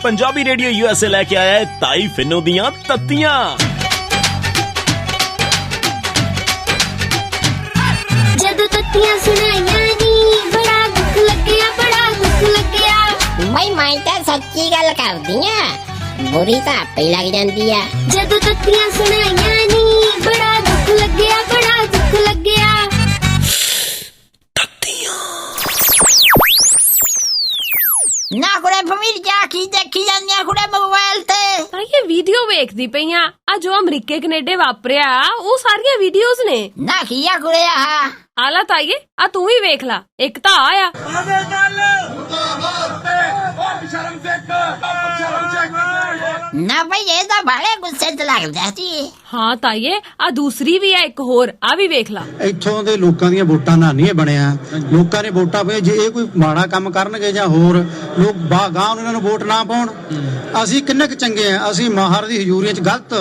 Punjabi radio USA लेके आया है ताई फिनो दियां तत्तियां। जदों तत्तियां सुनाइयां नी बड़ा दुख लग्या, बड़ा दुख लग्या। भाई मैं तो सच्ची गल करदी आ, बुरी तो आपे लग जांदी आ। जदों तत्तियां सुनाइयां नी बड़ा दुख लग्या, बड़ा दुख लग्या। ना कुड़े फमीर जा की देखी जांदियां कुड़े मोबाइल ते। ਤਾਂ ਇਹ ਵੀਡੀਓ ਵੇਖਦੀ ਪਈਆਂ ਆ ਜੋ ਅਮਰੀਕੇ ਕੈਨੇਡਾ ਵਾਪਰਿਆ ਉਹ ਸਾਰੀਆਂ ਵੀਡੀਓਜ਼ ਨੇ। ना किया कुड़े आ ਆਲਾ ਤਾਈਏ ਆ ਤੂੰ ਵੀ ਵੇਖ ਲਾ, ਇੱਕ ਤਾਂ ਆਇਆ ना भाई ये तो बड़े गुस्से च लग जाती है। ਹਾਂ ਤਾਈਏ ਆ ਦੂਸਰੀ ਵੀ ਆ ਇੱਕ ਹੋਰ, ਆ ਵੀ ਵੇਖ ਲਾ। ਇੱਥੋਂ ਦੇ ਲੋਕਾਂ ਦੀਆਂ ਵੋਟਾਂ ਨਾਲ ਨਹੀਂ ਇਹ ਬਣਿਆ। ਲੋਕਾਂ ਨੇ ਵੋਟਾਂ ਪਏ, ਜੇ ਇਹ ਕੋਈ ਮਾੜਾ ਕੰਮ ਕਰਨਗੇ ਜਾਂ ਹੋਰ ਲੋਕ ਗਾਂ ਉਹਨਾਂ ਨੂੰ ਵੋਟ ਨਾ ਪਾਉਣ। ਅਸੀਂ ਕਿੰਨੇ ਕੁ ਚੰਗੇ ਆ, ਅਸੀਂ ਮਾਹਰ ਦੀ ਹਜ਼ੂਰੀਆਂ 'ਚ ਗਲਤ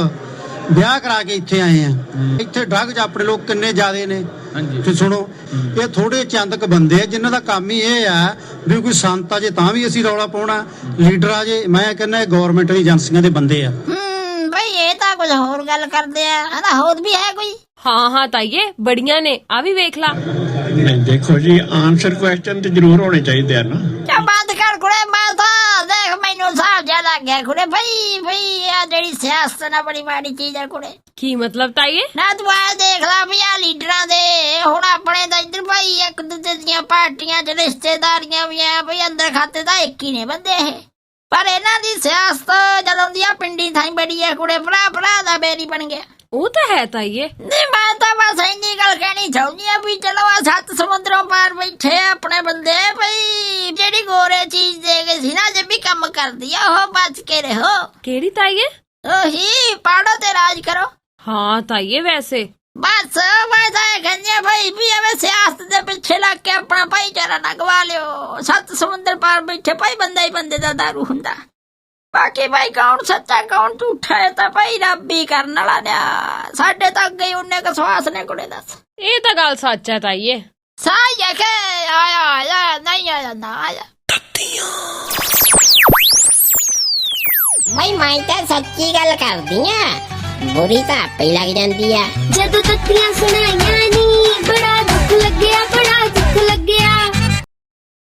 ਵਿਆਹ ਕਰਾ ਕੇ ਇੱਥੇ ਆਏ ਆ। ਇੱਥੇ ਡਰੱਗ 'ਚ ਆਪਣੇ ਲੋਕ ਕਿੰਨੇ ਜ਼ਿਆਦੇ ਨੇ। ਤੇ ਸੁਣੋ, ਇਹ ਥੋੜੇ ਚੰਦ ਕੁ ਬੰਦੇ ਆ ਜਿਨ੍ਹਾਂ ਦਾ ਕੰਮ ਹੀ ਇਹ ਆ ਵੀ ਕੋਈ ਸੰਤ ਆ ਜੇ ਤਾਂ ਵੀ ਅਸੀਂ ਰੌਲਾ ਪਾਉਣਾ, ਲੀਡਰ ਆ ਜੇ। ਮੈਂ ਕਹਿੰਦਾ ਇਹ ਗੌਰਮੈਂਟ ਦੀ ਏਜੰਸੀਆਂ ਦੇ ਬੰਦੇ ਆ। भाई ये तो कुछ और गल करदे आ ना, होद भी है कोई। ਹਾਂ ਹਾਂ ਤਾਈਏ ਬੜੀਆਂ ਨੇ, ਆ ਵੀ ਵੇਖ ਲਾ। नहीं देखो जी, आंसर क्वेश्चन तो जरूर होने चाहिए ना। क्या बात कर कुड़े, मैं तो देख मैनू साहब ज्यादा गया कुड़े। भाई आ जेड़ी सियासत ना बड़ी माड़ी चीज है कुड़े। ਕੀ ਮਤਲਬ ਤਾਈਏ? ना तू आ देख ला भी आ लीडरां दे हुण अपने दा इधर भाई एक दूजे दियां पार्टियां च रिश्तेदारियां भी है भाई, अंदर खाते दा एक ही ने बंदे है। पर इन्हां दी सियासत जदों दी आ पिंडी थाई बड़ी है कुड़े, भरा भरा दा बेरी बन गया। ਉਹ ਤਾਂ ਹੈ ਤਾਈਏ। नहीं मैं तो बस इन्नी गल कहनी चाहुंदी आ भी चलो आ 7 समुद्रों पार बैठे अपने बंदे भाई, जेड़ी गोरे चीज दे गई सी ना, जे भी कम कर दिया हो बच के रहो। ਕਿਹੜੀ ਤਾਈਏ? ओही पाड़ो ते राज करो। ਹਾਂ ਤਾਈਏ ਵੈਸੇ बस मैं तो कहनी भाई भी हमें सियासत दे पिछे लग के अपना भाईचारा ना गवा लियो। 7 समुद्र पार बैठे भाई बंदा ही बंदे दा दारू हुंदा। बाकी भाई कौन सच्चा कौन झूठा है तो भाई रब ही करने वाला ने। साडे तक गई उन्ने का श्वास ने कुड़े दस। ਇਹ ਤਾਂ ਗੱਲ ਸੱਚ ਹੈ ਤਾਈਏ। सही है के आया आया नहीं आया ना आया। भाई मैं तो सच्ची गल करदी आ, बुरी तो आपे लग जांदी आ। जदों तत्तियां सुनाइयां नी बड़ा दुख लग्या, बड़ा दुख लग्या।